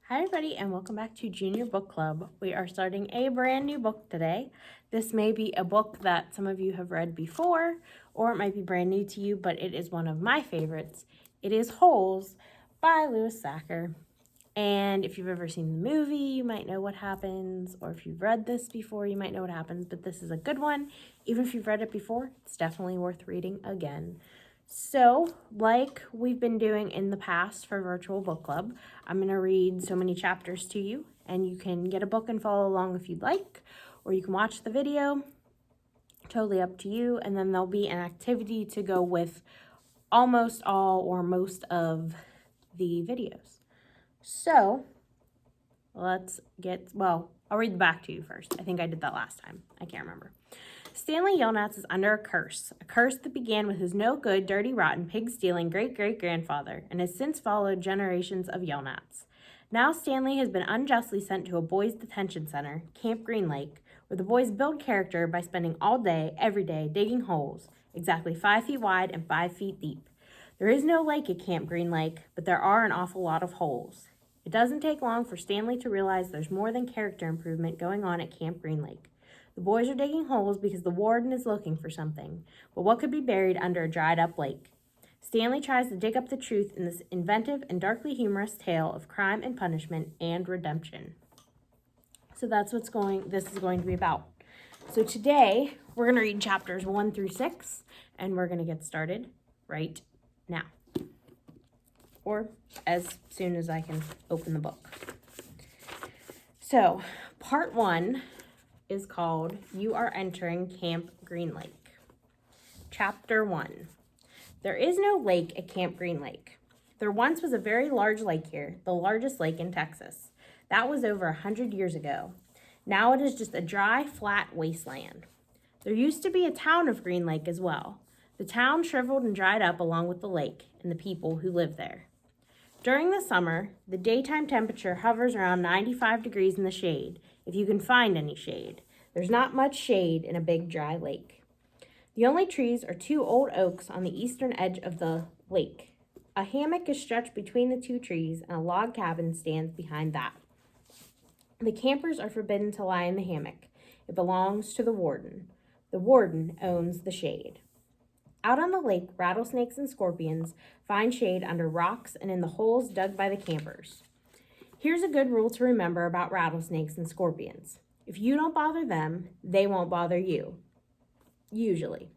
Hi everybody and welcome back to Junior Book Club. We are starting a brand new book today. This may be a book that some of you have read before or it might be brand new to you, but it is one of my favorites. It is Holes by Louis Sachar. And if you've ever seen the movie, you might know what happens, or if you've read this before, you might know what happens, but this is a good one. Even if you've read it before, it's definitely worth reading again. So, like we've been doing in the past for Virtual Book Club, I'm going to read so many chapters to you, and you can get a book and follow along if you'd like, or you can watch the video. Totally up to you. And then there'll be an activity to go with almost all or most of the videos. So, I'll read the back to you first. I think I did that last time. I can't remember. Stanley Yelnats is under a curse that began with his no-good, dirty, rotten, pig-stealing great-great-grandfather and has since followed generations of Yelnats. Now Stanley has been unjustly sent to a boys' detention center, Camp Green Lake, where the boys build character by spending all day, every day, digging holes, exactly 5 feet wide and 5 feet deep. There is no lake at Camp Green Lake, but there are an awful lot of holes. It doesn't take long for Stanley to realize there's more than character improvement going on at Camp Green Lake. The boys are digging holes because the warden is looking for something, but what could be buried under a dried-up lake? Stanley tries to dig up the truth in this inventive and darkly humorous tale of crime and punishment and redemption. So that's this is going to be about. So today, we're going to read chapters 1 through 6, and we're going to get started right now. Or as soon as I can open the book. So, part 1 is called You Are Entering Camp Green Lake. Chapter 1. There is no lake at Camp Green Lake. There once was a very large lake here, the largest lake in Texas. That was over 100 years ago. Now it is just a dry, flat wasteland. There used to be a town of Green Lake as well. The town shriveled and dried up along with the lake and the people who live there. During the summer, the daytime temperature hovers around 95 degrees in the shade, if you can find any shade. There's not much shade in a big dry lake. The only trees are 2 old oaks on the eastern edge of the lake. A hammock is stretched between the 2 trees, and a log cabin stands behind that. The campers are forbidden to lie in the hammock. It belongs to the warden. The warden owns the shade. Out on the lake, rattlesnakes and scorpions find shade under rocks and in the holes dug by the campers. Here's a good rule to remember about rattlesnakes and scorpions. If you don't bother them, they won't bother you. Usually.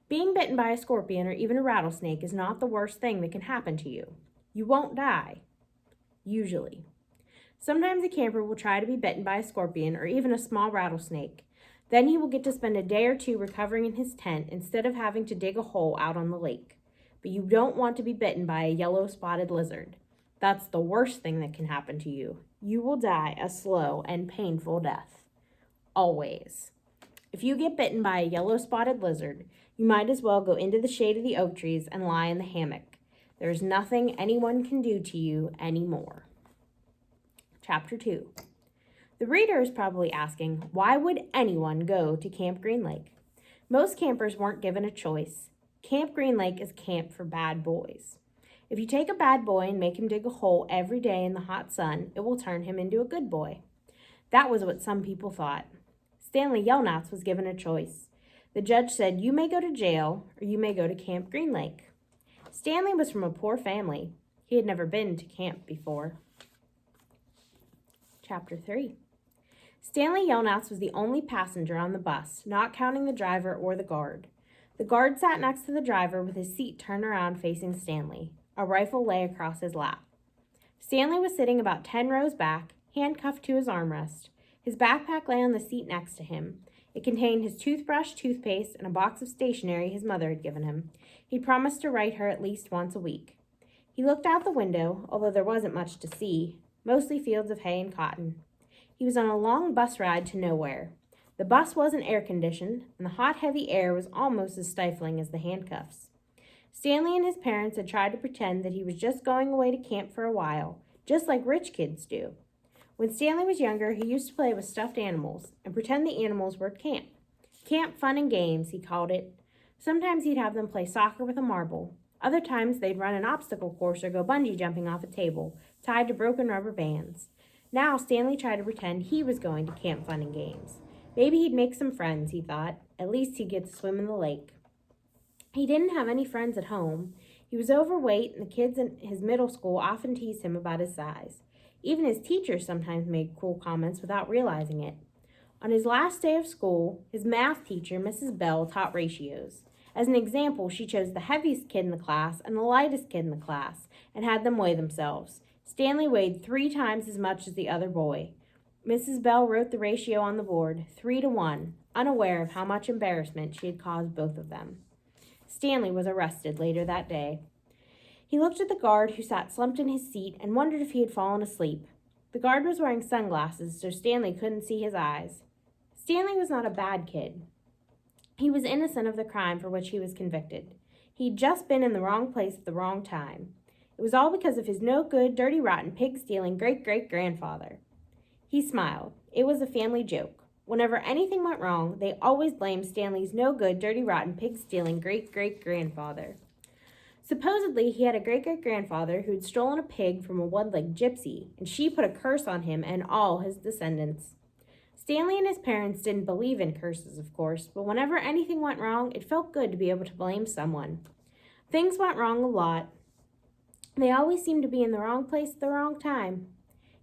Being bitten by a scorpion or even a rattlesnake is not the worst thing that can happen to you. You won't die. Usually. Sometimes a camper will try to be bitten by a scorpion or even a small rattlesnake. Then he will get to spend a day or 2 recovering in his tent instead of having to dig a hole out on the lake. But you don't want to be bitten by a yellow-spotted lizard. That's the worst thing that can happen to you. You will die a slow and painful death. Always. If you get bitten by a yellow-spotted lizard, you might as well go into the shade of the oak trees and lie in the hammock. There is nothing anyone can do to you anymore. Chapter 2. The reader is probably asking, why would anyone go to Camp Green Lake? Most campers weren't given a choice. Camp Green Lake is camp for bad boys. If you take a bad boy and make him dig a hole every day in the hot sun, it will turn him into a good boy. That was what some people thought. Stanley Yelnats was given a choice. The judge said, you may go to jail or you may go to Camp Green Lake. Stanley was from a poor family. He had never been to camp before. Chapter 3. Stanley Yelnats was the only passenger on the bus, not counting the driver or the guard. The guard sat next to the driver with his seat turned around facing Stanley. A rifle lay across his lap. Stanley was sitting about 10 rows back, handcuffed to his armrest. His backpack lay on the seat next to him. It contained his toothbrush, toothpaste, and a box of stationery his mother had given him. He'd promised to write her at least once a week. He looked out the window, although there wasn't much to see, mostly fields of hay and cotton. He was on a long bus ride to nowhere. The bus wasn't air-conditioned, and the hot, heavy air was almost as stifling as the handcuffs. Stanley and his parents had tried to pretend that he was just going away to camp for a while, just like rich kids do. When Stanley was younger, he used to play with stuffed animals and pretend the animals were at camp. Camp fun and games, he called it. Sometimes he'd have them play soccer with a marble. Other times they'd run an obstacle course or go bungee jumping off a table, tied to broken rubber bands. Now Stanley tried to pretend he was going to Camp Fun and Games. Maybe he'd make some friends, he thought. At least he'd get to swim in the lake. He didn't have any friends at home. He was overweight, and the kids in his middle school often teased him about his size. Even his teachers sometimes made cruel comments without realizing it. On his last day of school, his math teacher, Mrs. Bell, taught ratios. As an example, she chose the heaviest kid in the class and the lightest kid in the class and had them weigh themselves. Stanley weighed 3 times as much as the other boy. Mrs. Bell wrote the ratio on the board, 3-to-1, unaware of how much embarrassment she had caused both of them. Stanley was arrested later that day. He looked at the guard who sat slumped in his seat and wondered if he had fallen asleep. The guard was wearing sunglasses, so Stanley couldn't see his eyes. Stanley was not a bad kid. He was innocent of the crime for which he was convicted. He'd just been in the wrong place at the wrong time. It was all because of his no-good, dirty, rotten, pig-stealing great-great-grandfather. He smiled. It was a family joke. Whenever anything went wrong, they always blamed Stanley's no-good, dirty, rotten, pig-stealing great-great-grandfather. Supposedly, he had a great-great-grandfather who'd stolen a pig from a one-legged gypsy, and she put a curse on him and all his descendants. Stanley and his parents didn't believe in curses, of course, but whenever anything went wrong, it felt good to be able to blame someone. Things went wrong a lot. They always seemed to be in the wrong place at the wrong time.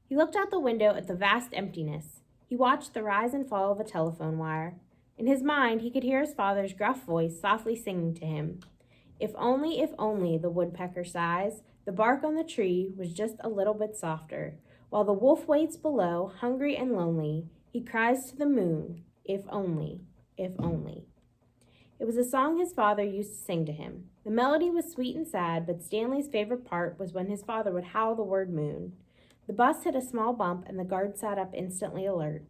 He looked out the window at the vast emptiness. He watched the rise and fall of a telephone wire. In his mind, he could hear his father's gruff voice softly singing to him. If only, the woodpecker sighs, the bark on the tree was just a little bit softer. While the wolf waits below, hungry and lonely, he cries to the moon, if only, if only. It was a song his father used to sing to him. The melody was sweet and sad, but Stanley's favorite part was when his father would howl the word moon. The bus hit a small bump, and the guard sat up instantly alert.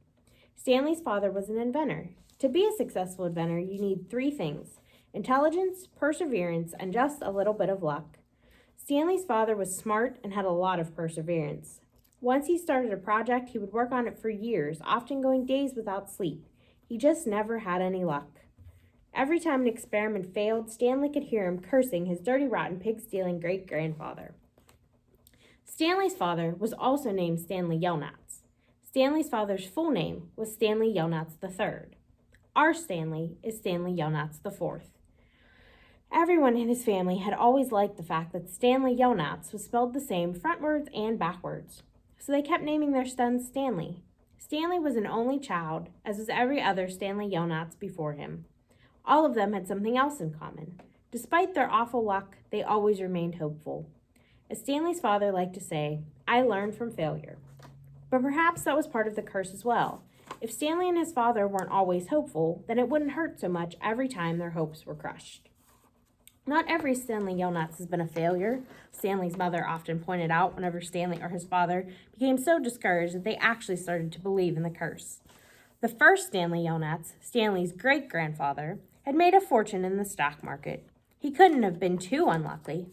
Stanley's father was an inventor. To be a successful inventor, you need 3 things: intelligence, perseverance, and just a little bit of luck. Stanley's father was smart and had a lot of perseverance. Once he started a project, he would work on it for years, often going days without sleep. He just never had any luck. Every time an experiment failed, Stanley could hear him cursing his dirty, rotten, pig-stealing great-grandfather. Stanley's father was also named Stanley Yelnats. Stanley's father's full name was Stanley Yelnats III. Our Stanley is Stanley Yelnats IV. Everyone in his family had always liked the fact that Stanley Yelnats was spelled the same frontwards and backwards, so they kept naming their son Stanley. Stanley was an only child, as was every other Stanley Yelnats before him. All of them had something else in common. Despite their awful luck, they always remained hopeful. As Stanley's father liked to say, I learned from failure. But perhaps that was part of the curse as well. If Stanley and his father weren't always hopeful, then it wouldn't hurt so much every time their hopes were crushed. Not every Stanley Yelnats has been a failure, Stanley's mother often pointed out whenever Stanley or his father became so discouraged that they actually started to believe in the curse. The first Stanley Yelnats, Stanley's great-grandfather, had made a fortune in the stock market. He couldn't have been too unlucky.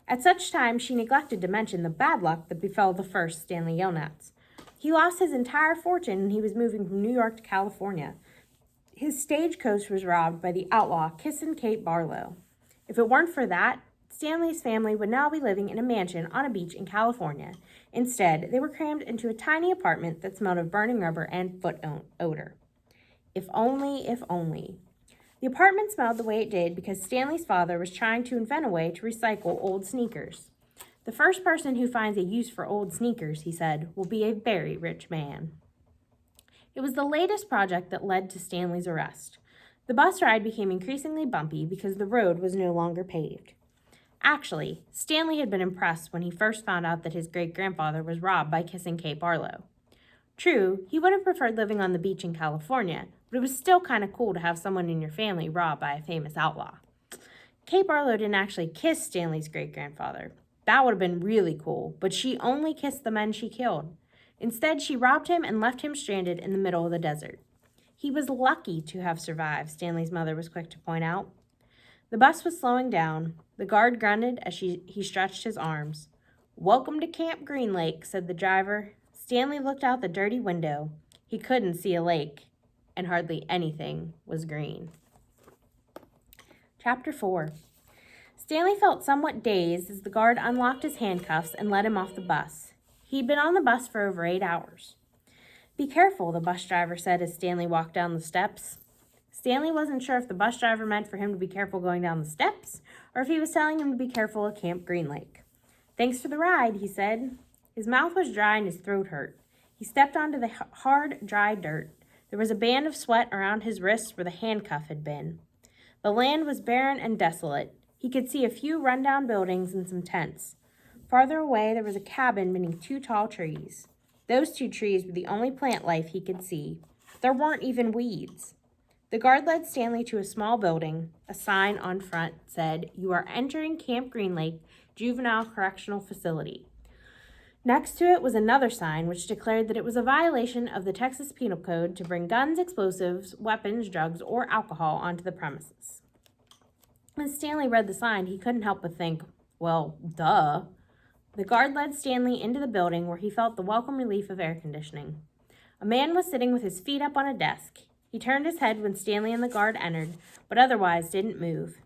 At such times, she neglected to mention the bad luck that befell the first Stanley Yelnats. He lost his entire fortune when he was moving from New York to California. His stagecoach was robbed by the outlaw Kissin' Kate Barlow. If it weren't for that, Stanley's family would now be living in a mansion on a beach in California. Instead, they were crammed into a tiny apartment that smelled of burning rubber and foot odor. If only, if only. The apartment smelled the way it did because Stanley's father was trying to invent a way to recycle old sneakers. The first person who finds a use for old sneakers, he said, will be a very rich man. It was the latest project that led to Stanley's arrest. The bus ride became increasingly bumpy because the road was no longer paved. Actually, Stanley had been impressed when he first found out that his great-grandfather was robbed by Kissin' Kate Barlow. True, he would have preferred living on the beach in California, but it was still kind of cool to have someone in your family robbed by a famous outlaw. Kate Barlow didn't actually kiss Stanley's great-grandfather. That would have been really cool, but she only kissed the men she killed. Instead, she robbed him and left him stranded in the middle of the desert. He was lucky to have survived, Stanley's mother was quick to point out. The bus was slowing down. The guard grunted as he stretched his arms. Welcome to Camp Green Lake, said the driver. Stanley looked out the dirty window. He couldn't see a lake, and hardly anything was green. Chapter 4. Stanley felt somewhat dazed as the guard unlocked his handcuffs and let him off the bus. He'd been on the bus for over 8 hours. "Be careful," the bus driver said as Stanley walked down the steps. Stanley wasn't sure if the bus driver meant for him to be careful going down the steps or if he was telling him to be careful at Camp Green Lake. "Thanks for the ride," he said. His mouth was dry and his throat hurt. He stepped onto the hard, dry dirt. There was a band of sweat around his wrists where the handcuff had been. The land was barren and desolate. He could see a few rundown buildings and some tents. Farther away, there was a cabin beneath 2 tall trees. Those 2 trees were the only plant life he could see. There weren't even weeds. The guard led Stanley to a small building. A sign on front said, "You are entering Camp Green Lake Juvenile Correctional Facility." Next to it was another sign which declared that it was a violation of the Texas Penal Code to bring guns, explosives, weapons, drugs, or alcohol onto the premises. As Stanley read the sign, he couldn't help but think, well, duh. The guard led Stanley into the building where he felt the welcome relief of air conditioning. A man was sitting with his feet up on a desk. He turned his head when Stanley and the guard entered, but otherwise didn't move.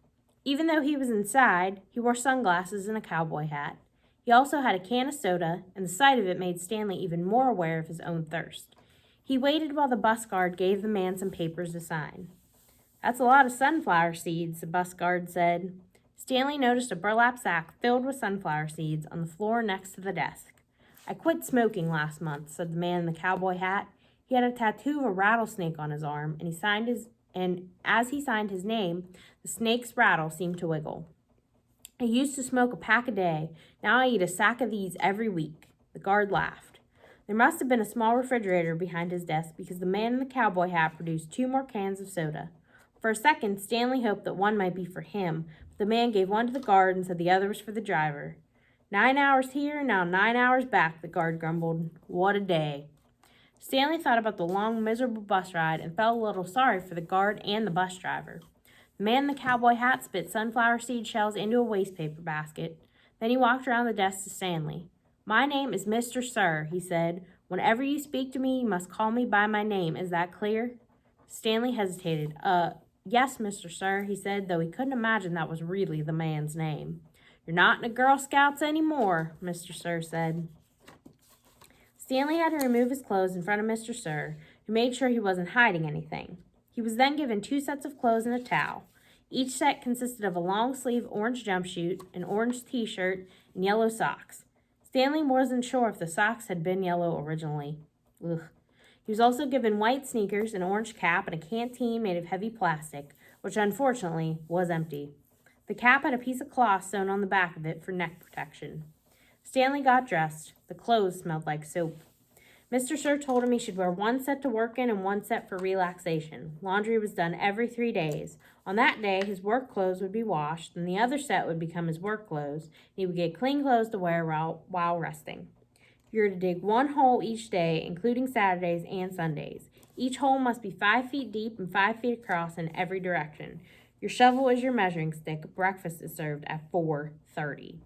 Even though he was inside, he wore sunglasses and a cowboy hat. He also had a can of soda, and the sight of it made Stanley even more aware of his own thirst. He waited while the bus guard gave the man some papers to sign. "That's a lot of sunflower seeds," the bus guard said. Stanley noticed a burlap sack filled with sunflower seeds on the floor next to the desk. "I quit smoking last month," said the man in the cowboy hat. He had a tattoo of a rattlesnake on his arm, and as he signed his name, the snake's rattle seemed to wiggle. "I used to smoke a pack a day. Now I eat a sack of these every week." The guard laughed. There must have been a small refrigerator behind his desk because the man in the cowboy hat produced 2 more cans of soda. For a second, Stanley hoped that one might be for him, but the man gave one to the guard and said the other was for the driver. 9 hours here, now 9 hours back," the guard grumbled. "What a day." Stanley thought about the long, miserable bus ride and felt a little sorry for the guard and the bus driver. The man in the cowboy hat spit sunflower seed shells into a wastepaper basket. Then he walked around the desk to Stanley. "My name is Mr. Sir," he said. "Whenever you speak to me, you must call me by my name. Is that clear?" Stanley hesitated. Yes, Mr. Sir," he said, though he couldn't imagine that was really the man's name. "You're not in the Girl Scouts anymore," Mr. Sir said. Stanley had to remove his clothes in front of Mr. Sir, who made sure he wasn't hiding anything. He was then given 2 sets of clothes and a towel. Each set consisted of a long-sleeve orange jumpsuit, an orange t-shirt, and yellow socks. Stanley wasn't sure if the socks had been yellow originally. Ugh. He was also given white sneakers, an orange cap, and a canteen made of heavy plastic, which unfortunately was empty. The cap had a piece of cloth sewn on the back of it for neck protection. Stanley got dressed. The clothes smelled like soap. Mr. Sir told him he should wear 1 set to work in and 1 set for relaxation. Laundry was done every 3 days. On that day, his work clothes would be washed, and the other set would become his work clothes, and he would get clean clothes to wear while resting. You're to dig 1 hole each day, including Saturdays and Sundays. Each hole must be 5 feet deep and 5 feet across in every direction. Your shovel is your measuring stick. Breakfast is served at 4:30.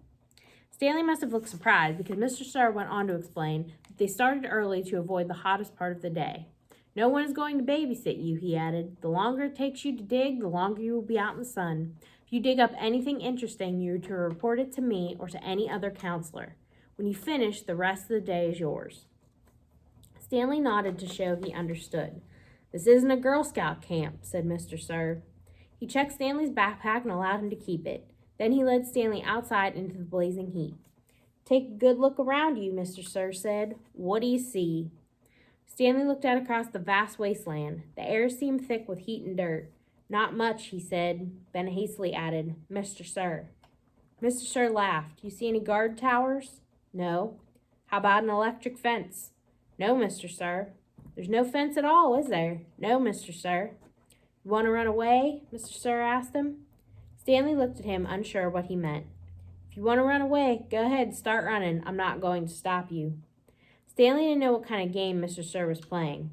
Stanley must have looked surprised because Mr. Sir went on to explain that they started early to avoid the hottest part of the day. "No one is going to babysit you," he added. "The longer it takes you to dig, the longer you will be out in the sun. If you dig up anything interesting, you are to report it to me or to any other counselor. When you finish, the rest of the day is yours." Stanley nodded to show he understood. "This isn't a Girl Scout camp," said Mr. Sir. He checked Stanley's backpack and allowed him to keep it. Then he led Stanley outside into the blazing heat. "Take a good look around you," Mr. Sir said. "What do you see?" Stanley looked out across the vast wasteland. The air seemed thick with heat and dirt. "Not much," he said, then hastily added, "Mr. Sir." Mr. Sir laughed. "You see any guard towers?" "No." "How about an electric fence?" "No, Mr. Sir." "There's no fence at all, is there?" "No, Mr. Sir." "You want to run away?" Mr. Sir asked him. Stanley looked at him, unsure what he meant. "If you want to run away, go ahead, start running. I'm not going to stop you." Stanley didn't know what kind of game Mr. Sir was playing.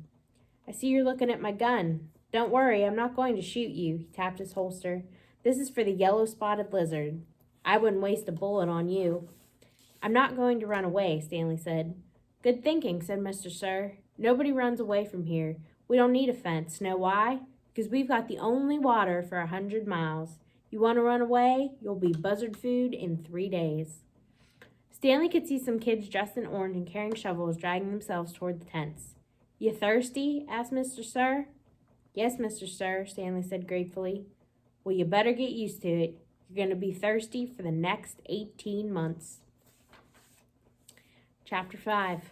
"I see you're looking at my gun. Don't worry, I'm not going to shoot you." He tapped his holster. "This is for the yellow-spotted lizard. I wouldn't waste a bullet on you." "I'm not going to run away," Stanley said. "Good thinking," said Mr. Sir. "Nobody runs away from here. We don't need a fence. Know why? Because we've got the only water for 100 miles. You want to run away? You'll be buzzard food in 3 days. Stanley could see some kids dressed in orange and carrying shovels dragging themselves toward the tents. You thirsty? Asked Mr. Sir. Yes, Mr. Sir, Stanley said gratefully. Well, you better get used to it. You're going to be thirsty for the next 18 months. Chapter 5.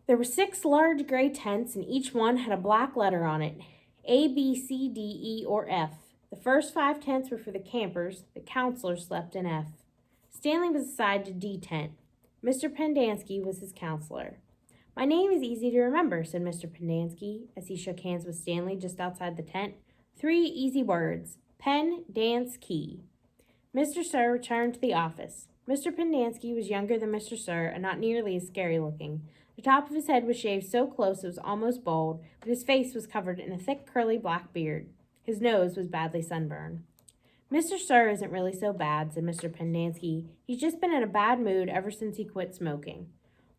There were 6 large gray tents, and each one had a black letter on it, A, B, C, D, E, or F. The first 5 tents were for the campers. The counselors slept in F. Stanley was assigned to D tent. Mr. Pendanski was his counselor. My name is easy to remember, said Mr. Pendanski as he shook hands with Stanley just outside the tent. 3 easy words. Pen, dance, key. Mr. Sir returned to the office. Mr. Pendanski was younger than Mr. Sir and not nearly as scary looking. The top of his head was shaved so close it was almost bald, but his face was covered in a thick, curly black beard. His nose was badly sunburned. Mr. Sir isn't really so bad, said Mr. Pendanski. He's just been in a bad mood ever since he quit smoking.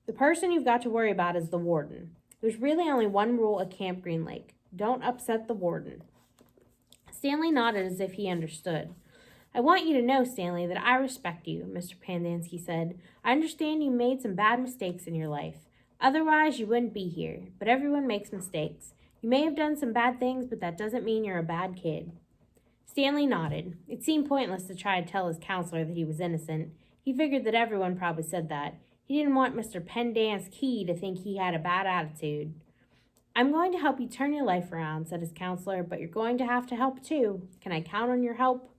The person you've got to worry about is the warden. There's really only one rule at Camp Green Lake. Don't upset the warden. Stanley nodded as if he understood. I want you to know, Stanley, that I respect you, Mr. Pendanski said. I understand you made some bad mistakes in your life. Otherwise, you wouldn't be here, but everyone makes mistakes. You may have done some bad things, but that doesn't mean you're a bad kid. Stanley nodded. It seemed pointless to try to tell his counselor that he was innocent. He figured that everyone probably said that. He didn't want Mr. Pendanski to think he had a bad attitude. I'm going to help you turn your life around, said his counselor, but you're going to have to help too. Can I count on your help?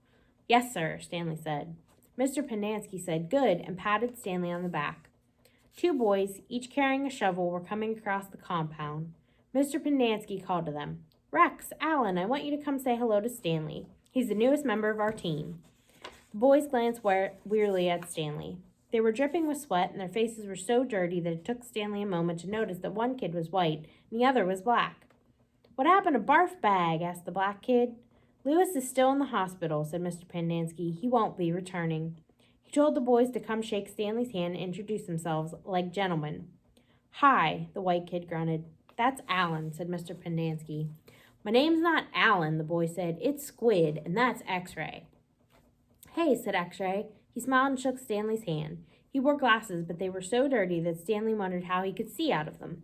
Yes, sir, Stanley said. Mr. Pendanski said, good, and patted Stanley on the back. 2 boys, each carrying a shovel, were coming across the compound. Mr. Pendanski called to them. Rex, Alan, I want you to come say hello to Stanley. He's the newest member of our team. The boys glanced wearily at Stanley. They were dripping with sweat, and their faces were so dirty that it took Stanley a moment to notice that one kid was white and the other was black. What happened to Barf Bag? Asked the black kid. Louis is still in the hospital, said Mr. Pendanski. He won't be returning. He told the boys to come shake Stanley's hand and introduce themselves like gentlemen. Hi, the white kid grunted. That's Alan, said Mr. Pendanski. My name's not Alan, the boy said. It's Squid, and that's X-Ray. Hey, said X-Ray. He smiled and shook Stanley's hand. He wore glasses, but they were so dirty that Stanley wondered how he could see out of them.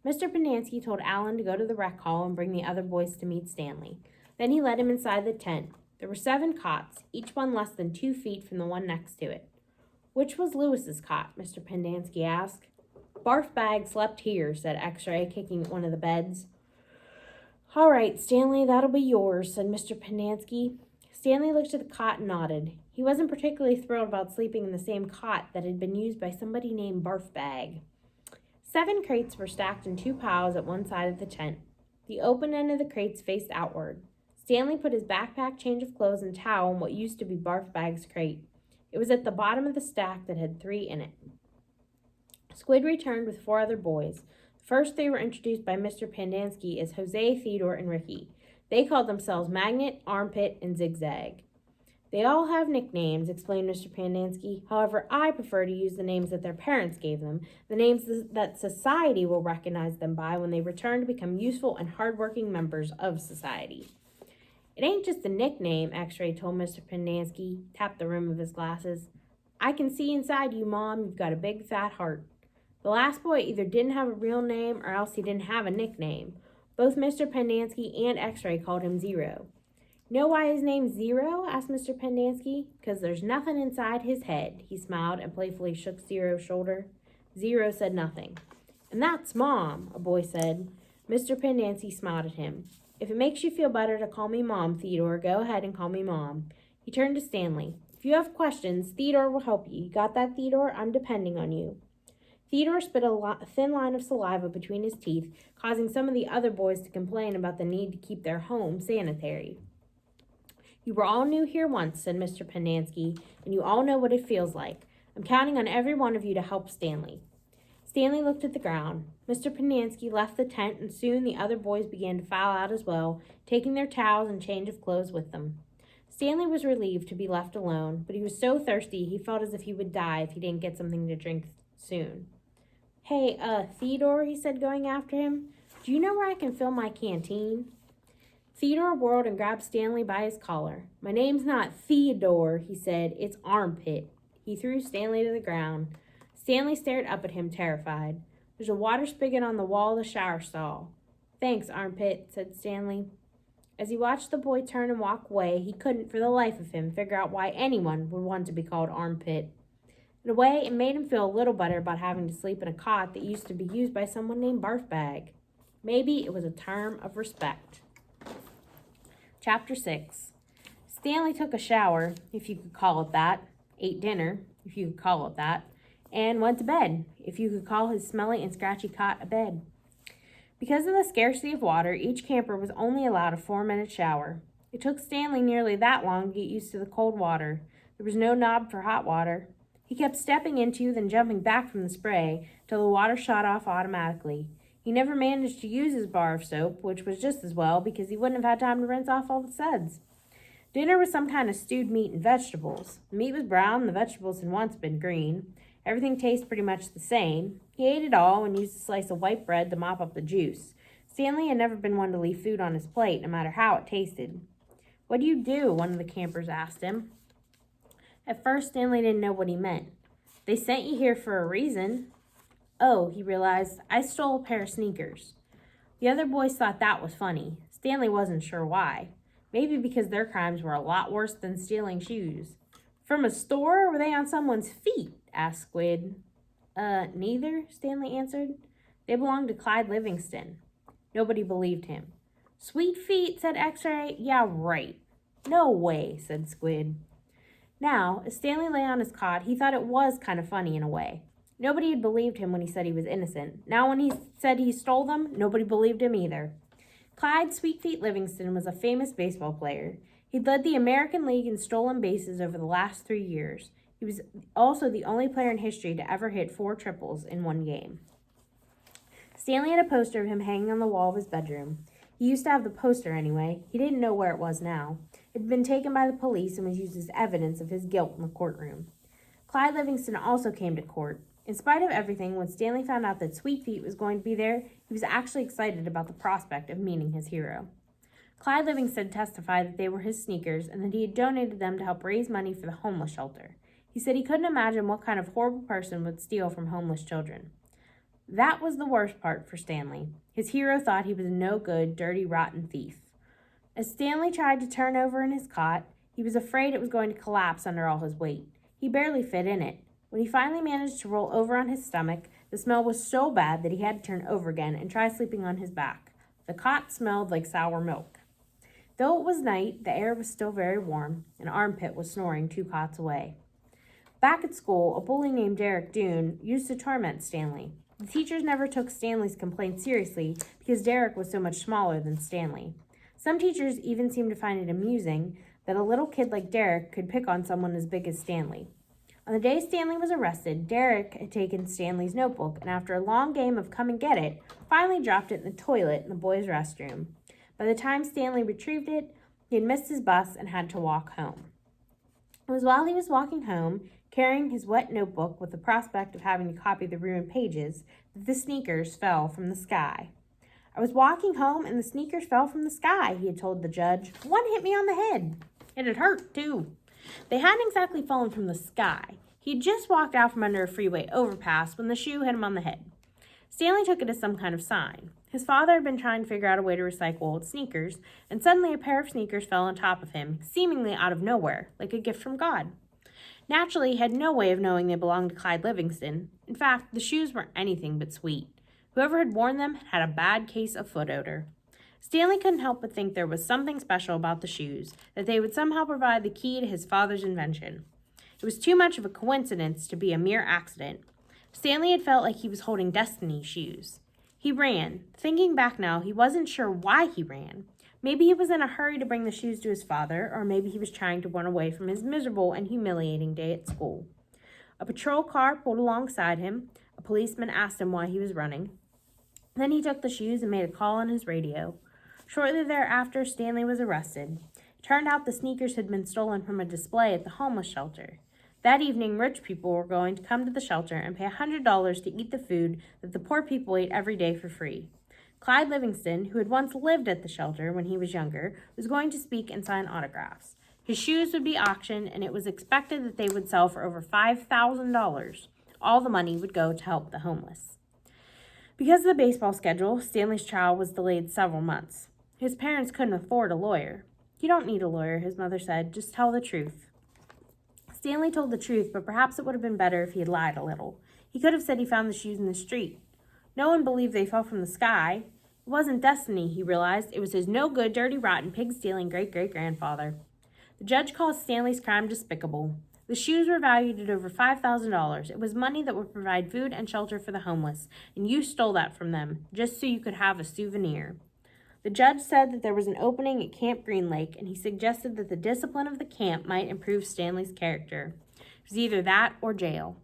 Mr. Pendanski told Alan to go to the rec hall and bring the other boys to meet Stanley. Then he led him inside the tent. There were 7 cots, each one less than 2 feet from the one next to it. Which was Louis's cot? Mr. Pendanski asked. Barf Bag slept here, said X-Ray, kicking at one of the beds. All right, Stanley, that'll be yours, said Mr. Pendanski. Stanley looked at the cot and nodded. He wasn't particularly thrilled about sleeping in the same cot that had been used by somebody named Barf Bag. 7 crates were stacked in 2 piles at one side of the tent. The open end of the crates faced outward. Stanley put his backpack, change of clothes, and towel in what used to be Barf Bag's crate. It was at the bottom of the stack that had 3 in it. Squid returned with 4 other boys. First, they were introduced by Mr. Pendanski as Jose, Theodore, and Ricky. They called themselves Magnet, Armpit, and Zigzag. They all have nicknames, explained Mr. Pendanski. However, I prefer to use the names that their parents gave them, the names that society will recognize them by when they return to become useful and hardworking members of society. It ain't just a nickname, X-Ray told Mr. Pendanski, tapped the rim of his glasses. I can see inside you, Mom. You've got a big, fat heart. The last boy either didn't have a real name or else he didn't have a nickname. Both Mr. Pendanski and X-Ray called him Zero. Know why his name's Zero? Asked Mr. Pendanski. Because there's nothing inside his head. He smiled and playfully shook Zero's shoulder. Zero said nothing. And that's Mom, a boy said. Mr. Pendanski smiled at him. If it makes you feel better to call me Mom, Theodore, go ahead and call me Mom. He turned to Stanley. If you have questions, Theodore will help you. You got that, Theodore? I'm depending on you. Theodore spit a thin line of saliva between his teeth, causing some of the other boys to complain about the need to keep their home sanitary. You were all new here once, said Mr. Pendanski, and you all know what it feels like. I'm counting on every one of you to help Stanley. Stanley looked at the ground. Mr. Pendanski left the tent, and soon the other boys began to file out as well, taking their towels and change of clothes with them. Stanley was relieved to be left alone, but he was so thirsty he felt as if he would die if he didn't get something to drink soon. Hey, Theodore, he said, going after him, do you know where I can fill my canteen? Theodore whirled and grabbed Stanley by his collar. "My name's not Theodore," he said. "It's Armpit." He threw Stanley to the ground. Stanley stared up at him, terrified. "There's a water spigot on the wall of the shower stall." "Thanks, Armpit," said Stanley. As he watched the boy turn and walk away, he couldn't for the life of him figure out why anyone would want to be called Armpit. In a way, it made him feel a little better about having to sleep in a cot that used to be used by someone named Barfbag. Maybe it was a term of respect. Chapter 6. Stanley took a shower, if you could call it that, ate dinner, if you could call it that, and went to bed, if you could call his smelly and scratchy cot a bed. Because of the scarcity of water, each camper was only allowed a 4-minute shower. It took Stanley nearly that long to get used to the cold water. There was no knob for hot water. He kept stepping into, then jumping back from the spray, till the water shot off automatically. He never managed to use his bar of soap, which was just as well, because he wouldn't have had time to rinse off all the suds. Dinner was some kind of stewed meat and vegetables. The meat was brown, the vegetables had once been green. Everything tasted pretty much the same. He ate it all and used a slice of white bread to mop up the juice. Stanley had never been one to leave food on his plate, no matter how it tasted. "What do you do?" one of the campers asked him. At first, Stanley didn't know what he meant. "They sent you here for a reason." "Oh," he realized, "I stole a pair of sneakers." The other boys thought that was funny. Stanley wasn't sure why. Maybe because their crimes were a lot worse than stealing shoes. "From a store, or were they on someone's feet?" asked Squid. Neither," Stanley answered. "They belonged to Clyde Livingston." Nobody believed him. "Sweet feet," said X-Ray. "Yeah, right." "No way," said Squid. Now, as Stanley lay on his cot, he thought it was kind of funny in a way. Nobody had believed him when he said he was innocent. Now when he said he stole them, nobody believed him either. Clyde Sweet Feet Livingston was a famous baseball player. He'd led the American League in stolen bases over the last 3 years. He was also the only player in history to ever hit 4 triples in one game. Stanley had a poster of him hanging on the wall of his bedroom. He used to have the poster anyway. He didn't know where it was now. It had been taken by the police and was used as evidence of his guilt in the courtroom. Clyde Livingston also came to court. In spite of everything, when Stanley found out that Sweet Feet was going to be there, he was actually excited about the prospect of meeting his hero. Clyde Livingston testified that they were his sneakers and that he had donated them to help raise money for the homeless shelter. He said he couldn't imagine what kind of horrible person would steal from homeless children. That was the worst part for Stanley. His hero thought he was a no-good, dirty, rotten thief. As Stanley tried to turn over in his cot, he was afraid it was going to collapse under all his weight. He barely fit in it. When he finally managed to roll over on his stomach, the smell was so bad that he had to turn over again and try sleeping on his back. The cot smelled like sour milk. Though it was night, the air was still very warm, and Armpit was snoring 2 cots away. Back at school, a bully named Derek Doone used to torment Stanley. The teachers never took Stanley's complaints seriously because Derek was so much smaller than Stanley. Some teachers even seemed to find it amusing that a little kid like Derek could pick on someone as big as Stanley. On the day Stanley was arrested, Derek had taken Stanley's notebook and after a long game of come and get it, finally dropped it in the toilet in the boys' restroom. By the time Stanley retrieved it, he had missed his bus and had to walk home. It was while he was walking home, carrying his wet notebook with the prospect of having to copy the ruined pages, that the sneakers fell from the sky. "I was walking home and the sneakers fell from the sky," he had told the judge. "One hit me on the head. And it hurt, too." They hadn't exactly fallen from the sky. He had just walked out from under a freeway overpass when the shoe hit him on the head. Stanley took it as some kind of sign. His father had been trying to figure out a way to recycle old sneakers, and suddenly a pair of sneakers fell on top of him, seemingly out of nowhere, like a gift from God. Naturally, he had no way of knowing they belonged to Clyde Livingston. In fact, the shoes were anything but sweet. Whoever had worn them had a bad case of foot odor. Stanley couldn't help but think there was something special about the shoes, that they would somehow provide the key to his father's invention. It was too much of a coincidence to be a mere accident. Stanley had felt like he was holding Destiny's shoes. He ran. Thinking back now, he wasn't sure why he ran. Maybe he was in a hurry to bring the shoes to his father, or maybe he was trying to run away from his miserable and humiliating day at school. A patrol car pulled alongside him. A policeman asked him why he was running. Then he took the shoes and made a call on his radio. Shortly thereafter, Stanley was arrested. It turned out the sneakers had been stolen from a display at the homeless shelter. That evening, rich people were going to come to the shelter and pay $100 to eat the food that the poor people ate every day for free. Clyde Livingston, who had once lived at the shelter when he was younger, was going to speak and sign autographs. His shoes would be auctioned, and it was expected that they would sell for over $5,000. All the money would go to help the homeless. Because of the baseball schedule, Stanley's trial was delayed several months. His parents couldn't afford a lawyer. "You don't need a lawyer," his mother said. "Just tell the truth." Stanley told the truth, but perhaps it would have been better if he had lied a little. He could have said he found the shoes in the street. No one believed they fell from the sky. It wasn't destiny, he realized. It was his no-good, dirty, rotten, pig-stealing great-great-grandfather. The judge called Stanley's crime despicable. The shoes were valued at over $5,000. It was money that would provide food and shelter for the homeless, and you stole that from them, just so you could have a souvenir. The judge said that there was an opening at Camp Green Lake, and he suggested that the discipline of the camp might improve Stanley's character. It was either that or jail.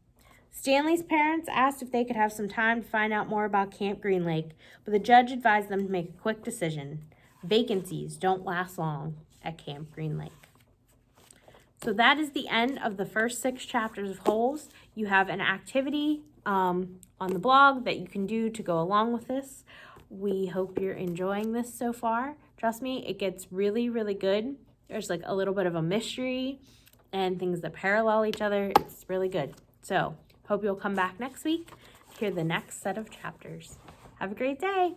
Stanley's parents asked if they could have some time to find out more about Camp Green Lake, but the judge advised them to make a quick decision. Vacancies don't last long at Camp Green Lake. So that is the end of the first 6 chapters of Holes. You have an activity on the blog that you can do to go along with this. We hope you're enjoying this so far. Trust me, it gets really, really good. There's like a little bit of a mystery and things that parallel each other. It's really good. So hope you'll come back next week to hear the next set of chapters. Have a great day.